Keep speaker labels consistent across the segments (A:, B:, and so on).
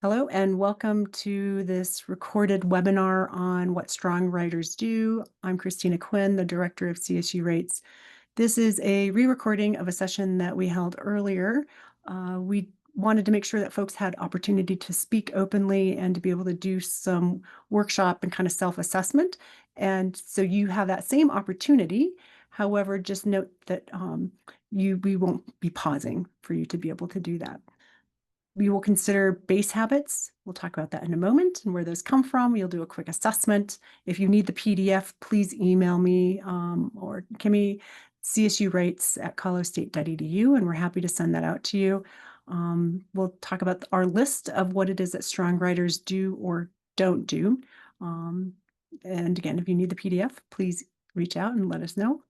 A: Hello and welcome to this recorded webinar on what strong writers do. I'm Christina Quinn, the director of CSU Rates. This is a re-recording of a session that we held earlier. We wanted to make sure that folks had opportunity to speak openly and to be able to do some workshop and kind of self-assessment. And so you have that same opportunity. However, just note that we won't be pausing for you to be able to do that. We will consider base habits. We'll talk about that in a moment and where those come from. We'll do a quick assessment. If you need the PDF, please email me or Kimmy, csurates@coloradostate.edu, and we're happy to send that out to you. We'll talk about our list of what it is that strong writers do or don't do. And again, if you need the PDF, please reach out and let us know.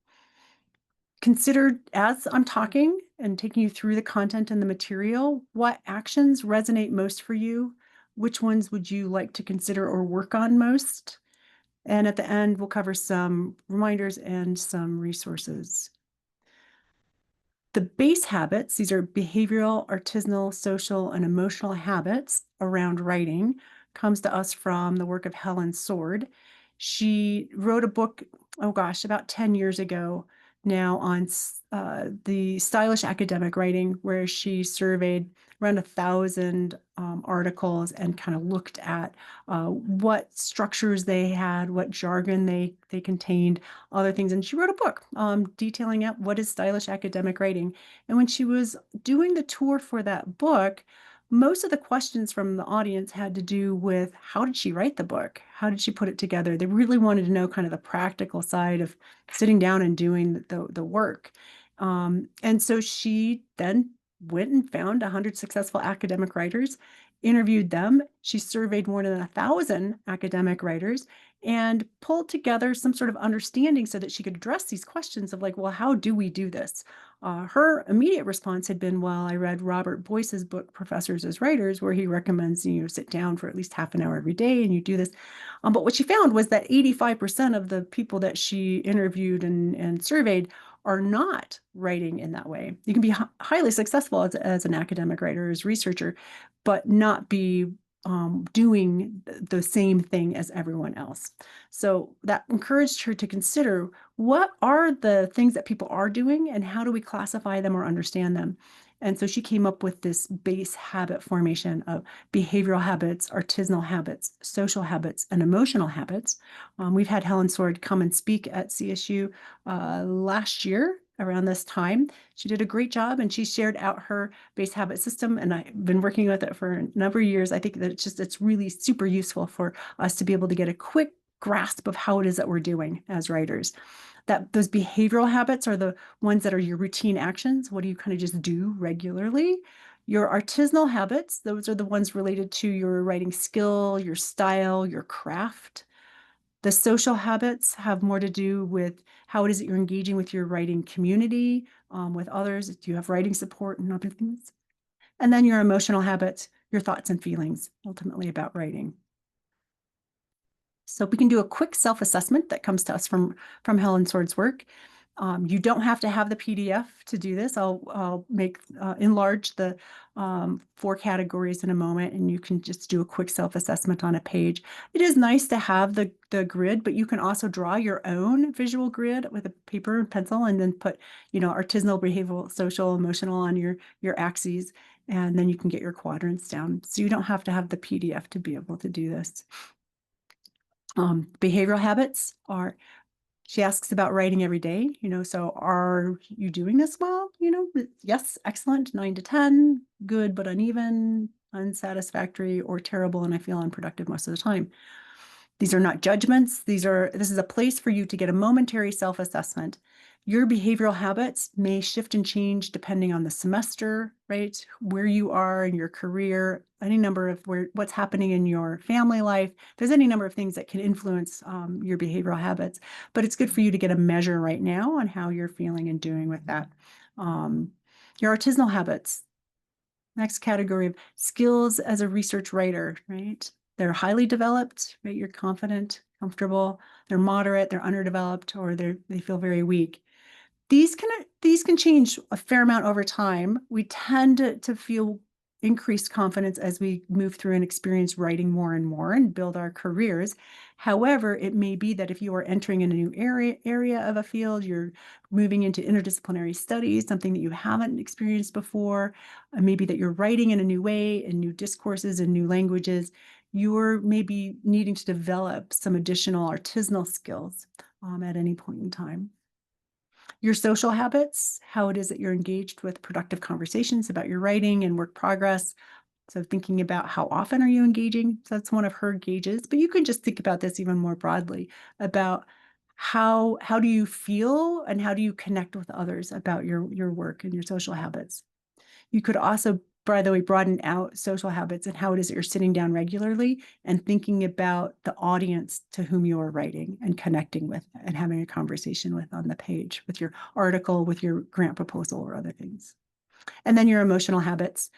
A: Consider, as I'm talking and taking you through the content and the material, what actions resonate most for you? Which ones would you like to consider or work on most? And at the end, we'll cover some reminders and some resources. The base habits, these are behavioral, artisanal, social, and emotional habits around writing, comes to us from the work of Helen Sword. She wrote a book, oh gosh, about 10 years ago now on the stylish academic writing, where she surveyed around 1,000 articles and kind of looked at what structures they had, what jargon they contained, other things. And she wrote a book detailing out what is stylish academic writing. And when she was doing the tour for that book, most of the questions from the audience had to do with how did she write the book? How did she put it together? They really wanted to know kind of the practical side of sitting down and doing the work. And so she then went and found 100 successful academic writers, interviewed them. She surveyed more than 1,000 academic writers and pulled together some sort of understanding so that she could address these questions of like, well, how do we do this? Her immediate response had been, well, I read Robert Boyce's book, Professors as Writers, where he recommends you sit down for at least half an hour every day and you do this. But what she found was that 85% of the people that she interviewed and surveyed are not writing in that way. You can be highly successful as an academic writer, as a researcher, but not be doing the same thing as everyone else. So that encouraged her to consider what are the things that people are doing and how do we classify them or understand them. And so she came up with this base habit formation of behavioral habits, artisanal habits, social habits, and emotional habits. We've had Helen Sword come and speak at CSU last year around this time. She did a great job and she shared out her base habit system, and I've been working with it for a number of years. I think that it's really super useful for us to be able to get a quick grasp of how it is that we're doing as writers. That those behavioral habits are the ones that are your routine actions. What do you kind of just do regularly? Your artisanal habits, those are the ones related to your writing skill, your style, your craft. The social habits have more to do with how it is that you're engaging with your writing community, with others. Do you have writing support and other things? And then your emotional habits, your thoughts and feelings, ultimately about writing. So we can do a quick self-assessment that comes to us from Helen Sword's work. You don't have to have the PDF to do this. I'll enlarge the 4 categories in a moment, and you can just do a quick self-assessment on a page. It is nice to have the grid, but you can also draw your own visual grid with a paper and pencil, and then put, artisanal, behavioral, social, emotional on your axes, and then you can get your quadrants down. So you don't have to have the PDF to be able to do this. Behavioral habits are, she asks about writing every day, so are you doing this well? Yes, excellent, 9 to 10, good but uneven, unsatisfactory, or terrible, and I feel unproductive most of the time. These are not judgments. This is a place for you to get a momentary self-assessment. Your behavioral habits may shift and change depending on the semester, right? Where you are in your career, any number of what's happening in your family life. There's any number of things that can influence your behavioral habits, but it's good for you to get a measure right now on how you're feeling and doing with that. Your artisanal habits. Next category of skills as a research writer, right? They're highly developed, right? You're confident, comfortable, they're moderate, they're underdeveloped, or they feel very weak. These can change a fair amount over time. We tend to feel increased confidence as we move through and experience writing more and more and build our careers. However, it may be that if you are entering in a new area of a field, you're moving into interdisciplinary studies, something that you haven't experienced before, maybe that you're writing in a new way, in new discourses and new languages, you're maybe needing to develop some additional artisanal skills at any point in time. Your social habits, how it is that you're engaged with productive conversations about your writing and work progress. So thinking about how often are you engaging? So that's one of her gauges, but you can just think about this even more broadly about how do you feel and how do you connect with others about your work and your social habits. You could also, by the way, broaden out social habits and how it is that you're sitting down regularly and thinking about the audience to whom you are writing and connecting with and having a conversation with on the page, with your article, with your grant proposal, or other things. And then your emotional habits.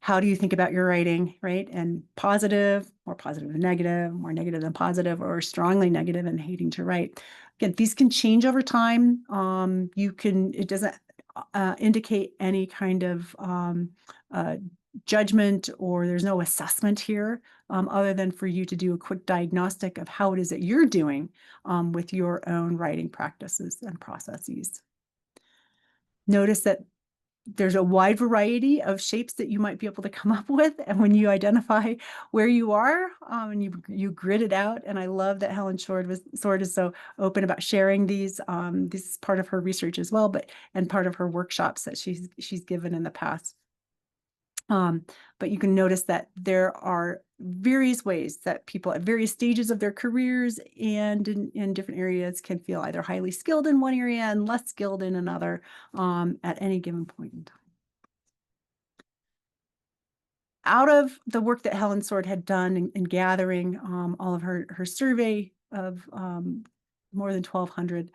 A: How do you think about your writing, right? And positive, more positive than negative, more negative than positive, or strongly negative and hating to write. Again, these can change over time. It doesn't indicate any kind of uh, judgment, or there's no assessment here other than for you to do a quick diagnostic of how it is that you're doing with your own writing practices and processes. Notice that there's a wide variety of shapes that you might be able to come up with, and when you identify where you are, and you grid it out. And I love that Helen Sword is so open about sharing these. This is part of her research as well, and part of her workshops that she's given in the past. But you can notice that there are various ways that people at various stages of their careers and in different areas can feel either highly skilled in one area and less skilled in another at any given point in time. Out of the work that Helen Sword had done in gathering all of her survey of more than 1,200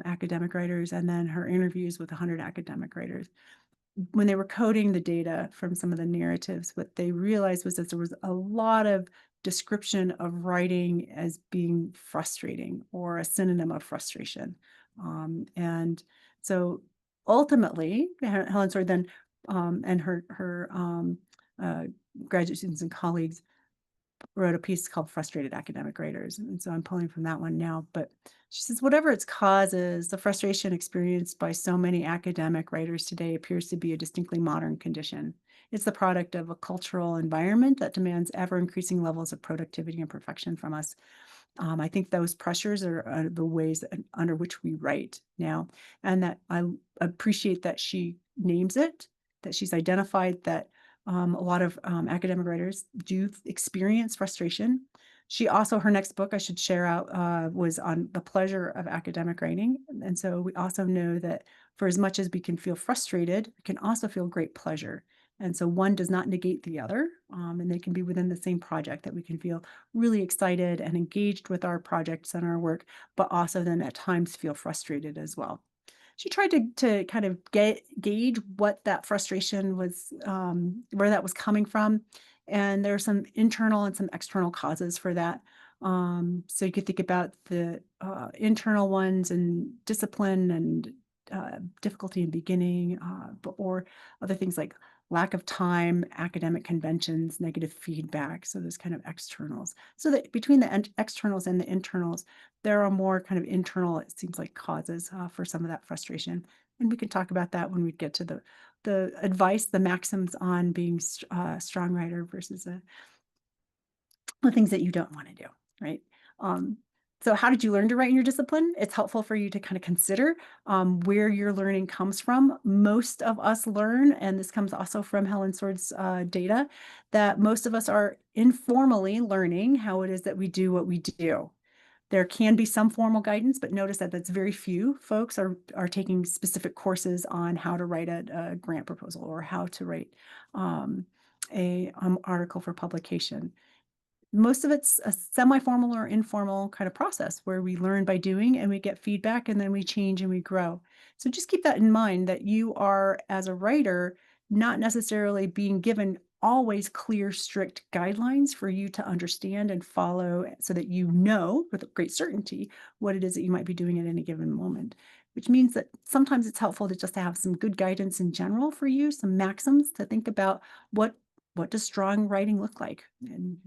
A: academic writers, and then her interviews with 100 academic writers, when they were coding the data from some of the narratives, what they realized was that there was a lot of description of writing as being frustrating or a synonym of frustration. And so ultimately, Helen Sword then and her graduate students and colleagues wrote a piece called Frustrated Academic Writers. And so I'm pulling from that one now. But she says, whatever its cause is, the frustration experienced by so many academic writers today appears to be a distinctly modern condition. It's the product of a cultural environment that demands ever increasing levels of productivity and perfection from us. I think those pressures are the ways under which we write now, and that I appreciate that she names it, that she's identified that a lot of academic writers do experience frustration. She also, her next book I should share out was on the pleasure of academic writing. And so we also know that for as much as we can feel frustrated, we can also feel great pleasure. And so one does not negate the other, and they can be within the same project, that we can feel really excited and engaged with our projects and our work, but also then at times feel frustrated as well. She tried to kind of gauge what that frustration was, where that was coming from. And there are some internal and some external causes for that. So you could think about the internal ones and discipline and difficulty in beginning, or other things like lack of time, academic conventions, negative feedback. So those kind of externals. So that between the externals and the internals, there are more kind of internal, it seems like, causes for some of that frustration. And we can talk about that when we get to the advice, the maxims on being a strong writer versus the things that you don't want to do, right? Um, so how did you learn to write in your discipline? It's helpful for you to kind of consider where your learning comes from. Most of us learn, and this comes also from Helen Sword's data, that most of us are informally learning how it is that we do what we do. There can be some formal guidance, but notice that that's very few folks are taking specific courses on how to write a grant proposal or how to write a article for publication. Most of it's a semi-formal or informal kind of process where we learn by doing and we get feedback and then we change and we grow. So just keep that in mind, that you are, as a writer, not necessarily being given always clear, strict guidelines for you to understand and follow so that you know with great certainty what it is that you might be doing at any given moment. which means that sometimes it's helpful to just have some good guidance in general for you, some maxims to think about what what does strong writing look like? And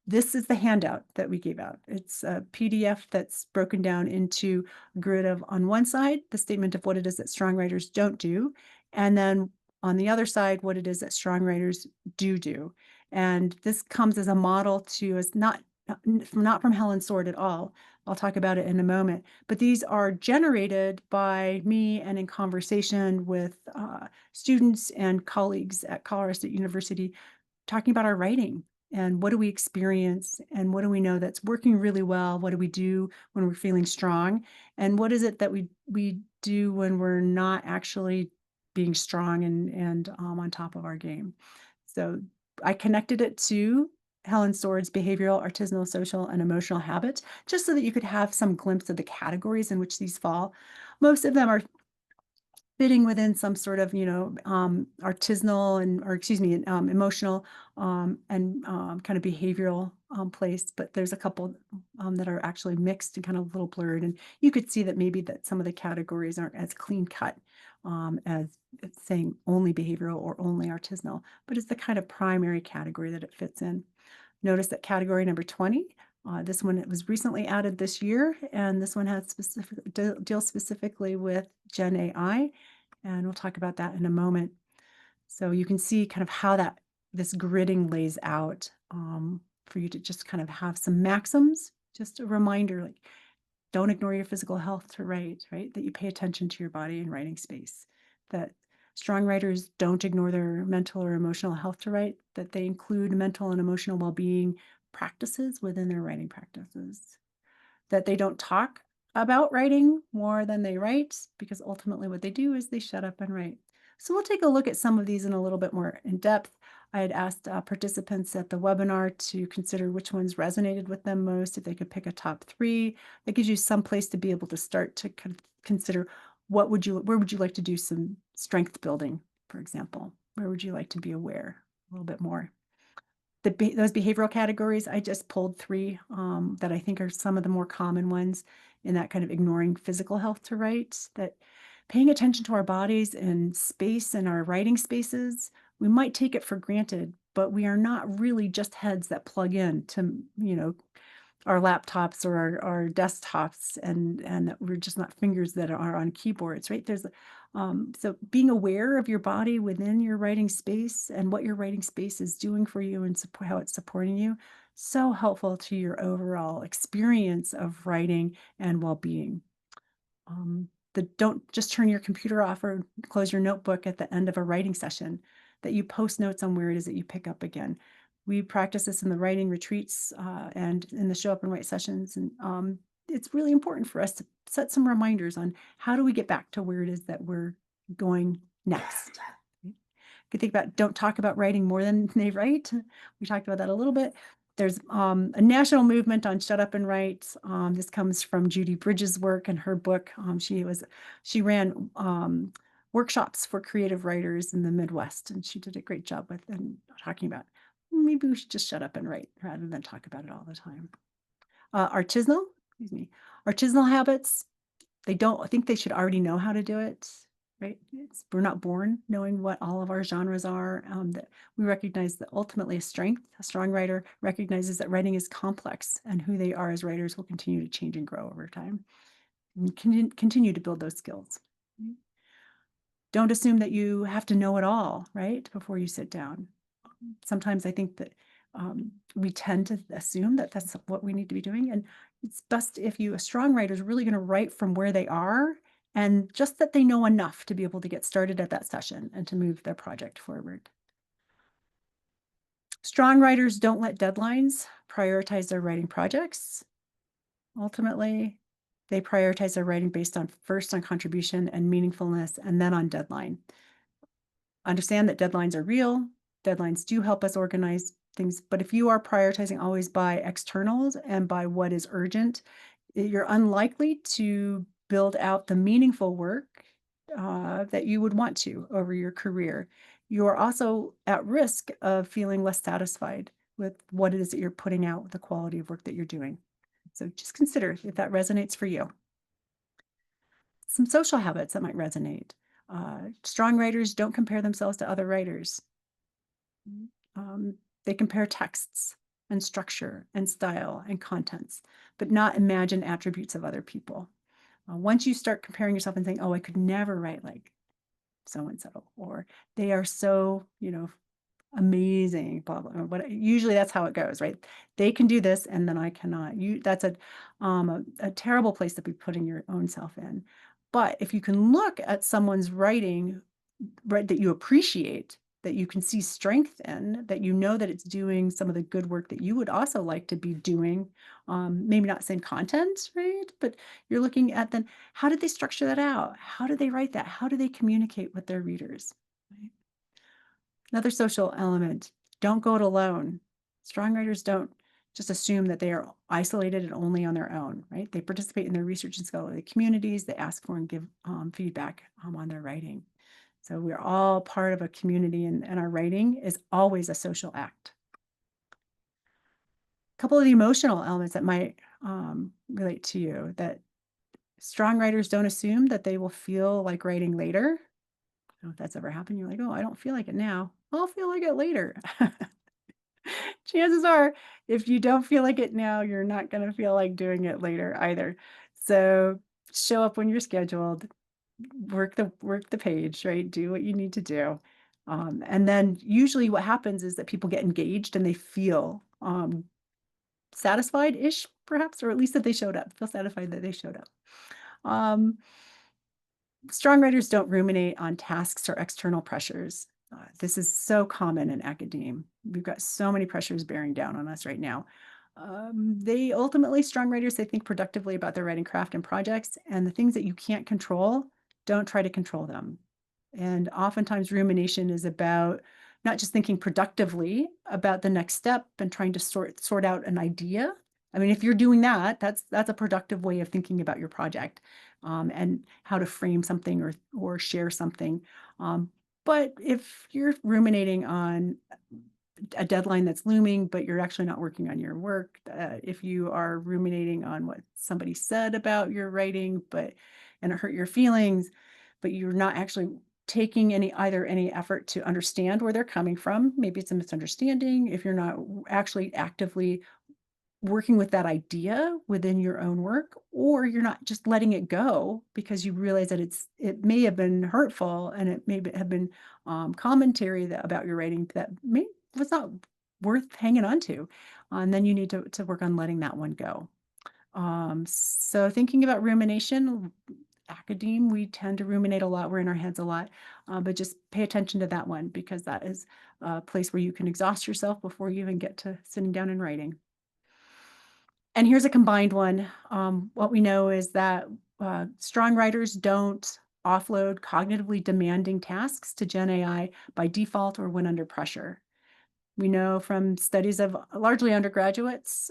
A: this is the handout that we gave out. It's a PDF that's broken down into a grid of, on one side, the statement of what it is that strong writers don't do, and then on the other side, what it is that strong writers do do. And this comes as a model to us, not from Helen Sword at all. I'll talk about it in a moment. But these are generated by me and in conversation with students and colleagues at Colorado State University, talking about our writing and what do we experience and what do we know that's working really well? What do we do when we're feeling strong? And what is it that we do when we're not actually being strong and on top of our game? So I connected it to Helen Sword's behavioral, artisanal, social, and emotional habits, just so that you could have some glimpse of the categories in which these fall. Most of them are fitting within some sort of, artisanal and or excuse me, emotional, and kind of behavioral, place, but there's a couple, that are actually mixed and kind of a little blurred, and you could see that maybe that some of the categories aren't as clean cut, as it's saying only behavioral or only artisanal, but it's the kind of primary category that it fits in. Notice that category number 20, this one, it was recently added this year, and this one has deals specifically with Gen AI, and we'll talk about that in a moment. So you can see kind of how that this gridding lays out, for you to just kind of have some maxims, just a reminder, like don't ignore your physical health to write, right? That you pay attention to your body and writing space. That strong writers don't ignore their mental or emotional health to write, that they include mental and emotional well-being practices within their writing practices. That they don't talk about writing more than they write, because ultimately what they do is they shut up and write. So we'll take a look at some of these in a little bit more in depth. I had asked participants at the webinar to consider which ones resonated with them most, if they could pick a top 3. That gives you some place to be able to start to consider where would you like to do some strength building, for example? Where would you like to be aware a little bit more? Those behavioral categories, I just pulled 3, that I think are some of the more common ones in that kind of ignoring physical health to write, that paying attention to our bodies and space and our writing spaces, we might take it for granted, but we are not really just heads that plug in to, our laptops or our desktops, and that we're just not fingers that are on keyboards, right? So being aware of your body within your writing space and what your writing space is doing for you and how it's supporting you, so helpful to your overall experience of writing and well-being. Don't just turn your computer off or close your notebook at the end of a writing session, that you post notes on where it is that you pick up again. We practice this in the writing retreats, and in the show up and write sessions. And it's really important for us to set some reminders on how do we get back to where it is that we're going next. You can think about, don't talk about writing more than they write. We talked about that a little bit. There's a national movement on shut up and write. This comes from Judy Bridges' work and her book. She ran workshops for creative writers in the Midwest, and she did a great job with and talking about maybe we should just shut up and write rather than talk about it all the time. Excuse me, artisanal habits. I think they should already know how to do it, right? We're not born knowing what all of our genres are. That we recognize that ultimately a strong writer recognizes that writing is complex, and who they are as writers will continue to change and grow over time. And continue to build those skills. Don't assume that you have to know it all, right, before you sit down. Sometimes I think that we tend to assume that that's what we need to be doing. And it's best if a strong writer is really going to write from where they are, and just that they know enough to be able to get started at that session and to move their project forward. Strong writers don't let deadlines prioritize their writing projects. Ultimately, they prioritize their writing based on first on contribution and meaningfulness, and then on deadline. Understand that deadlines are real. Deadlines do help us organize things, but if you are prioritizing always by externals and by what is urgent, you're unlikely to build out the meaningful work that you would want to over your career. You are also at risk of feeling less satisfied with what it is that you're putting out, the quality of work that you're doing. So just consider if that resonates for you. Some social habits that might resonate. Strong writers don't compare themselves to other writers. Mm. They compare texts and structure and style and contents, but not imagine attributes of other people. Once you start comparing yourself and saying, "Oh, I could never write like so and so," or "They are so, amazing," blah blah. Or what usually that's how it goes, right? They can do this, and then I cannot. That's a terrible place to be putting your own self in. But if you can look at someone's writing, right, that you appreciate, that you can see strength in, that you know that it's doing some of the good work that you would also like to be doing, maybe not same content, right? But you're looking at then how did they structure that out? How did they write that? How do they communicate with their readers? Right? Another social element, don't go it alone. Strong writers don't just assume that they are isolated and only on their own, right? They participate in their research and scholarly communities. They ask for and give feedback on their writing. So we're all part of a community, and our writing is always a social act. A couple of the emotional elements that might relate to you that strong writers don't assume that they will feel like writing later. I don't know if that's ever happened. You're like, oh, I don't feel like it now. I'll feel like it later. Chances are, if you don't feel like it now, you're not going to feel like doing it later either. So show up when you're scheduled, work the page, right? Do what you need to do. And then usually what happens is that people get engaged and they feel satisfied-ish, perhaps, or at least that they showed up, feel satisfied that they showed up. Um, Strong writers don't ruminate on tasks or external pressures. This is so common in academia. We've got so many pressures bearing down on us right now. They ultimately, strong writers, they think productively about their writing craft and projects, and the things that you can't control, don't try to control them. And oftentimes, rumination is about not just thinking productively about the next step and trying to sort out an idea. I mean, if you're doing that, that's a productive way of thinking about your project, and how to frame something or share something. Um, but if you're ruminating on a deadline that's looming, but you're actually not working on your work, if you are ruminating on what somebody said about your writing, and it hurt your feelings, but you're not actually taking any effort to understand where they're coming from, maybe it's a misunderstanding. If you're not actually actively working with that idea within your own work, or you're not just letting it go because you realize that it may have been hurtful, and it may have been commentary about your writing that may was not worth hanging on to, and then you need to work on letting that one go. So thinking about rumination, academe, we tend to ruminate a lot. We're in our heads a lot, but just pay attention to that one, because that is a place where you can exhaust yourself before you even get to sitting down and writing. And here's a combined one. What we know is that strong writers don't offload cognitively demanding tasks to Gen AI by default or when under pressure. We know from studies of largely undergraduates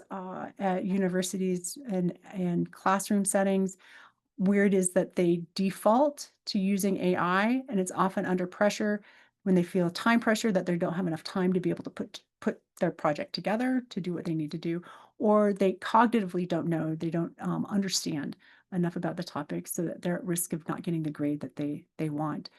A: at universities and classroom settings where it is that they default to using AI, and it's often under pressure when they feel time pressure that they don't have enough time to be able to put their project together to do what they need to do, or they cognitively don't know, they don't understand enough about the topic so that they're at risk of not getting the grade that they want.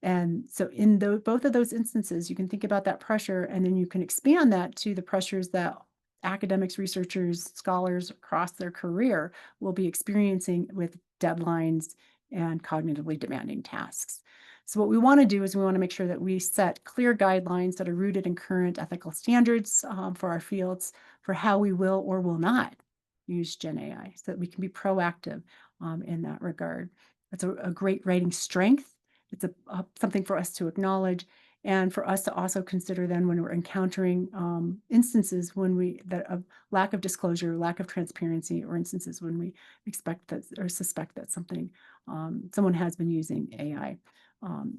A: And so in both of those instances, you can think about that pressure, and then you can expand that to the pressures that academics, researchers, scholars across their career will be experiencing with deadlines and cognitively demanding tasks. So what we want to do is we want to make sure that we set clear guidelines that are rooted in current ethical standards for our fields for how we will or will not use Gen AI, so that we can be proactive in that regard. That's a great writing strength. It's something for us to acknowledge, and for us to also consider then when we're encountering instances of lack of disclosure, lack of transparency, or instances when we expect that or suspect that someone has been using AI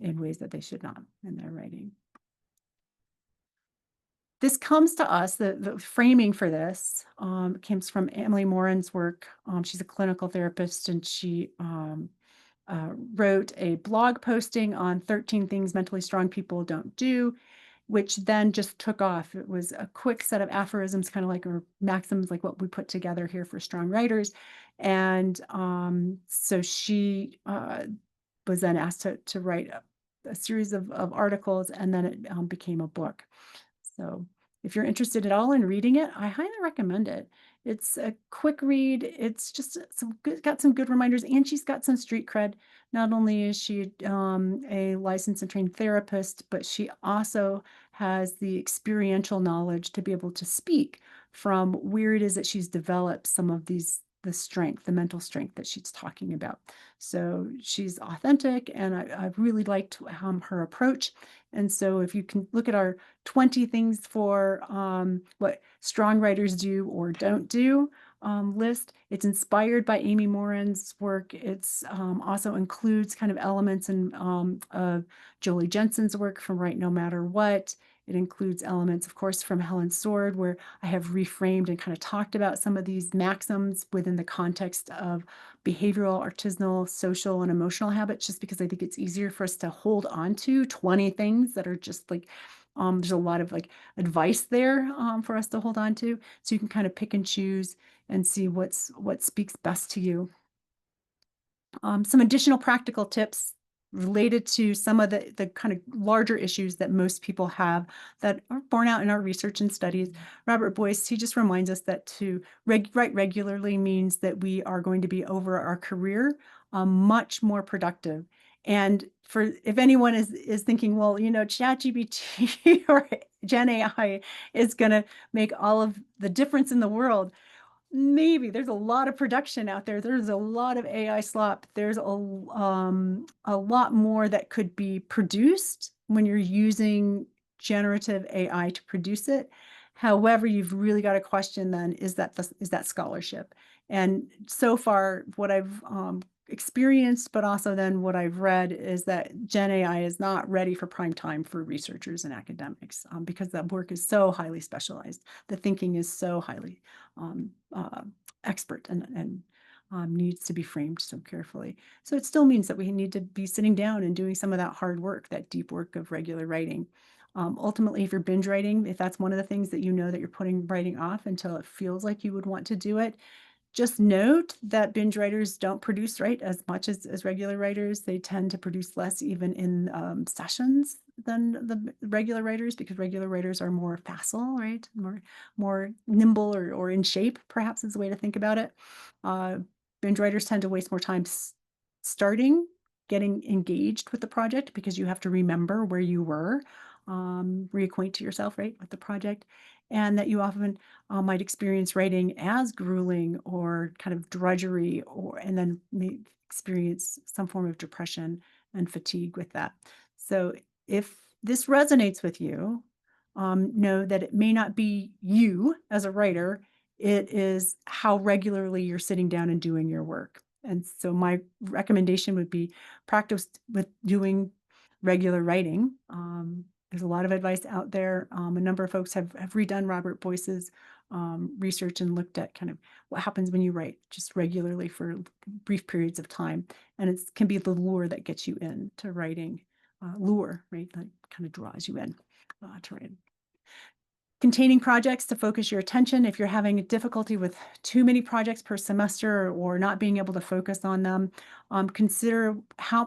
A: in ways that they should not in their writing. This comes to us, the framing for this comes from Emily Morin's work. She's a clinical therapist, and she wrote a blog posting on 13 things mentally strong people don't do. which then just took off. It was a quick set of aphorisms, kind of like, or maxims, like what we put together here for strong writers. And so she was then asked to write a series of articles, and then it became a book. So if you're interested at all in reading it, I highly recommend it. It's a quick read. It's just got some good reminders, and she's got some street cred. Not only is she a licensed and trained therapist, but she also has the experiential knowledge to be able to speak from where it is that she's developed some of the strength, the mental strength that she's talking about. So she's authentic, and I've really liked her approach. And so if you can look at our 20 things for what strong writers do or don't do list. It's inspired by Amy Morin's work. It's also includes kind of elements of Jolie Jensen's work from Write No Matter What. It includes elements, of course, from Helen Sword, where I have reframed and kind of talked about some of these maxims within the context of behavioral, artisanal, social, and emotional habits, just because I think it's easier for us to hold on to 20 things that are just like, there's a lot of like advice there for us to hold on to. So you can kind of pick and choose and see what speaks best to you. Some additional practical tips related to some of the kind of larger issues that most people have that are borne out in our research and studies. Robert Boyce, he just reminds us that to write regularly means that we are going to be over our career much more productive. And for if anyone is thinking, well, ChatGPT or Gen AI is going to make all of the difference in the world. Maybe there's a lot of production out there. There's a lot of AI slop. There's a lot more that could be produced when you're using generative AI to produce it. However, you've really got to question then, is that scholarship? And so far, what I've experienced, but also then what I've read, is that Gen AI is not ready for prime time for researchers and academics because that work is so highly specialized. The thinking is so highly um, expert and needs to be framed so carefully. So it still means that we need to be sitting down and doing some of that hard work, that deep work of regular writing. Ultimately, if you're binge writing, if that's one of the things that you know that you're putting writing off until it feels like you would want to do it, just note that binge writers don't produce right as much as regular writers. They tend to produce less even in sessions than the regular writers, because regular writers are more facile, right? More nimble or in shape, perhaps is the way to think about it. Uh, Binge writers tend to waste more time starting, getting engaged with the project, because you have to remember where you were, reacquaint yourself, right, with the project, and that you often might experience writing as grueling or kind of drudgery, and then may experience some form of depression and fatigue with that. So if this resonates with you, know that it may not be you as a writer, it is how regularly you're sitting down and doing your work. And so my recommendation would be practice with doing regular writing. There's a lot of advice out there. A number of folks have redone Robert Boyce's research and looked at kind of what happens when you write just regularly for brief periods of time. And it can be the lure that gets you into writing. Lure, right? That kind of draws you in to write. Containing projects to focus your attention. If you're having difficulty with too many projects per semester or not being able to focus on them, consider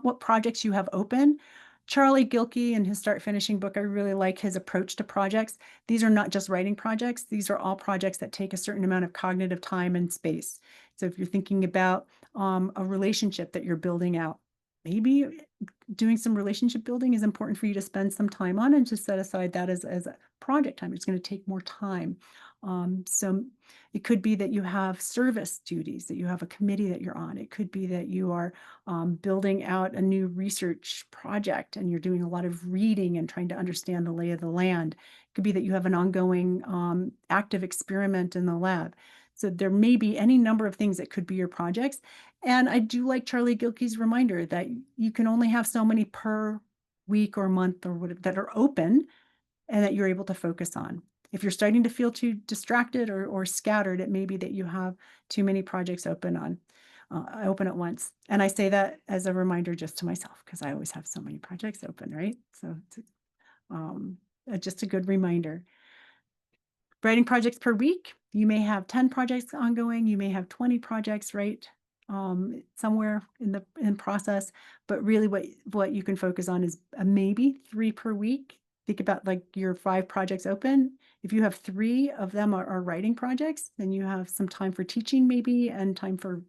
A: what projects you have open. Charlie Gilkey, in his Start Finishing book, I really like his approach to projects. These are not just writing projects. These are all projects that take a certain amount of cognitive time and space. So if you're thinking about a relationship that you're building out, maybe doing some relationship building is important for you to spend some time on, and just set aside that as a project time. It's going to take more time. So it could be that you have service duties, that you have a committee that you're on. It could be that you are building out a new research project and you're doing a lot of reading and trying to understand the lay of the land. It could be that you have an ongoing active experiment in the lab. So there may be any number of things that could be your projects. And I do like Charlie Gilkey's reminder that you can only have so many per week or month or whatever that are open and that you're able to focus on. If you're starting to feel too distracted or scattered, it may be that you have too many projects open at once. And I say that as a reminder just to myself, because I always have so many projects open, right? So Just a good reminder. Writing projects per week, you may have 10 projects ongoing, you may have 20 projects, right? Somewhere in process, but really what you can focus on is maybe 3 per week. Think about like your 5 projects open. If you have 3 of them are writing projects, then you have some time for teaching maybe and time for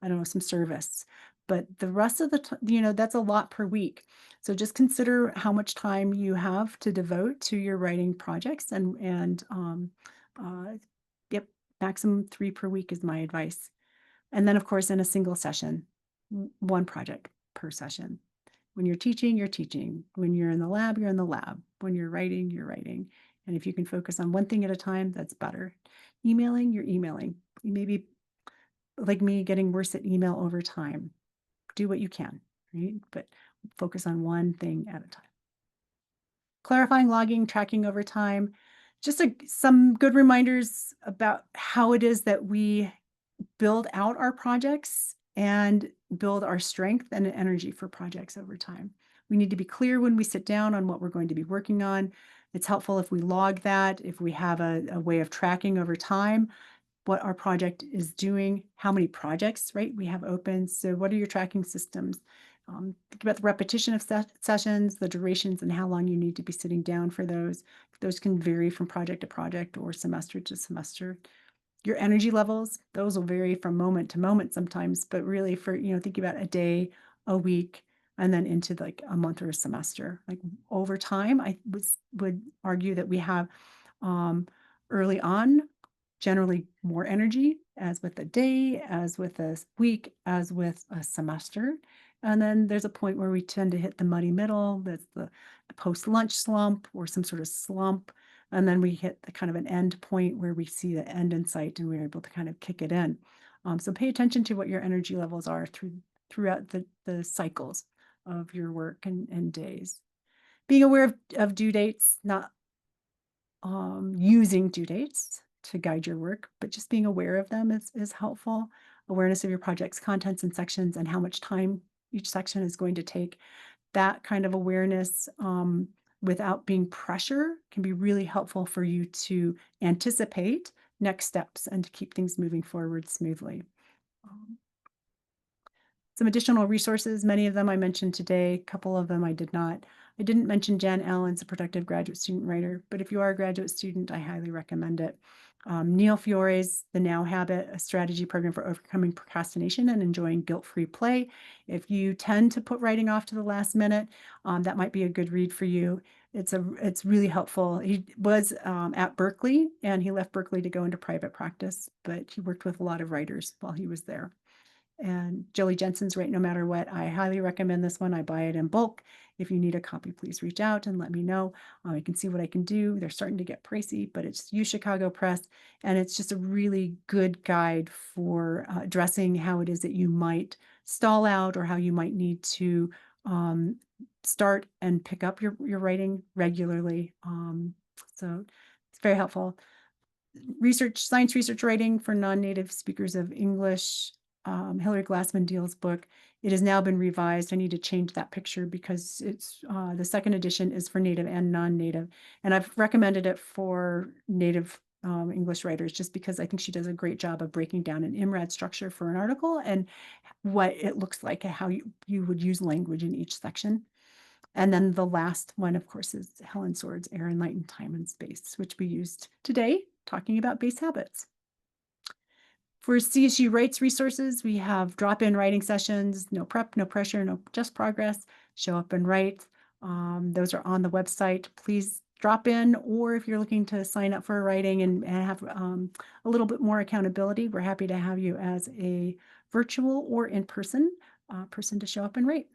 A: I don't know, some service. But the rest of that's a lot per week. So just consider how much time you have to devote to your writing projects and uh, yep, maximum 3 per week is my advice. And then of course in a single session, 1 project per session. When you're teaching, you're teaching. When you're in the lab, you're in the lab. When you're writing, you're writing. And if you can focus on one thing at a time, that's better. Emailing, you're emailing. You may be like me getting worse at email over time. Do what you can, right? But focus on one thing at a time. Clarifying, logging, tracking over time, just some good reminders about how it is that we build out our projects and build our strength and energy for projects over time. We need to be clear when we sit down on what we're going to be working on. It's helpful if we log that, if we have a way of tracking over time what our project is doing, how many projects, right, we have open. So what are your tracking systems? Think about the repetition of sessions, the durations, and how long you need to be sitting down for those. Those can vary from project to project or semester to semester. Your energy levels, those will vary from moment to moment sometimes, but really for, thinking about a day, a week, and then into like a month or a semester. Like over time, I would argue that we have um, early on generally more energy, as with a day, as with a week, as with a semester. And then there's a point where we tend to hit the muddy middle. That's the post-lunch slump or some sort of slump. And then we hit the kind of an end point where we see the end in sight and we're able to kind of kick it in. So pay attention to what your energy levels are throughout the cycles of your work and days. Being aware of due dates, not using due dates to guide your work, but just being aware of them is helpful. Awareness of your project's contents and sections and how much time each section is going to take. That kind of awareness without being pressure can be really helpful for you to anticipate next steps and to keep things moving forward smoothly. Um, some additional resources, many of them I mentioned today, a couple of them I did not. I didn't mention Jan Allen's A Productive Graduate Student Writer, but if you are a graduate student, I highly recommend it. Neil Fiore's The Now Habit, a strategy program for overcoming procrastination and enjoying guilt-free play. If you tend to put writing off to the last minute, that might be a good read for you. It's really helpful. He was at Berkeley, and he left Berkeley to go into private practice, but he worked with a lot of writers while he was there. And Jolie Jensen's Write No Matter What. I highly recommend this one. I buy it in bulk. If you need a copy, please reach out and let me know. I can see what I can do. They're starting to get pricey, but it's U Chicago Press, and it's just a really good guide for addressing how it is that you might stall out or how you might need to start and pick up your writing regularly. So it's very helpful. Science research writing for non-native speakers of English. Hillary Glassman Deal's book. It has now been revised. I need to change that picture because it's the second edition is for native and non-native, and I've recommended it for native English writers just because I think she does a great job of breaking down an IMRAD structure for an article and what it looks like and how you would use language in each section. And then the last one, of course, is Helen Sword's Air, and Light and Time and Space, which we used today talking about base habits. For CSU Writes resources, we have drop-in writing sessions, no prep, no pressure, no just progress, show up and write. Those are on the website. Please drop in, or if you're looking to sign up for writing and have a little bit more accountability, we're happy to have you as a virtual or in-person person to show up and write.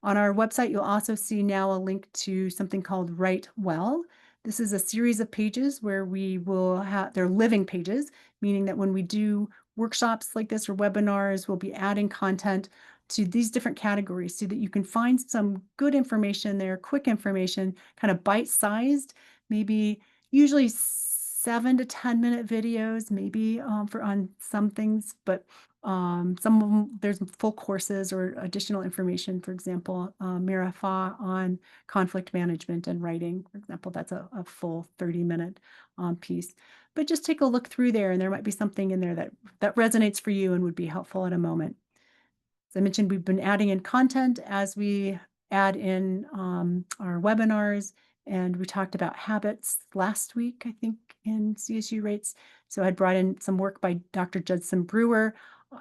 A: On our website, you'll also see now a link to something called Write Well. This is a series of pages where we will have, they're living pages, meaning that when we do workshops like this or webinars, we'll be adding content to these different categories so that you can find some good information there, quick information, kind of bite-sized, maybe usually 7 to 10 minute videos, maybe on some things, but Some of them, there's full courses or additional information. For example, Mirafa on conflict management and writing, for example, that's a full 30-minute piece. But just take a look through there, and there might be something in there that resonates for you and would be helpful at a moment. As I mentioned, we've been adding in content as we add in our webinars, and we talked about habits last week, I think, in CSU rates. So I brought in some work by Dr. Judson Brewer.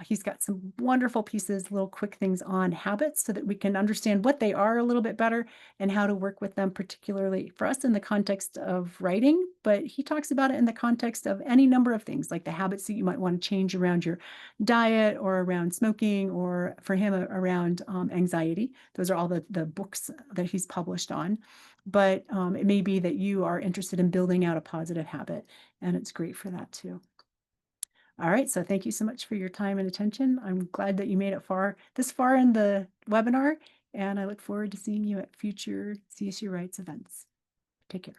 A: He's got some wonderful pieces, little quick things on habits so that we can understand what they are a little bit better and how to work with them, particularly for us in the context of writing. But he talks about it in the context of any number of things, like the habits that you might want to change around your diet or around smoking, or for him around anxiety. Those are all the books that he's published on. But it may be that you are interested in building out a positive habit, and it's great for that too. All right, so thank you so much for your time and attention. I'm glad that you made it this far in the webinar, and I look forward to seeing you at future CSU Rights events. Take care.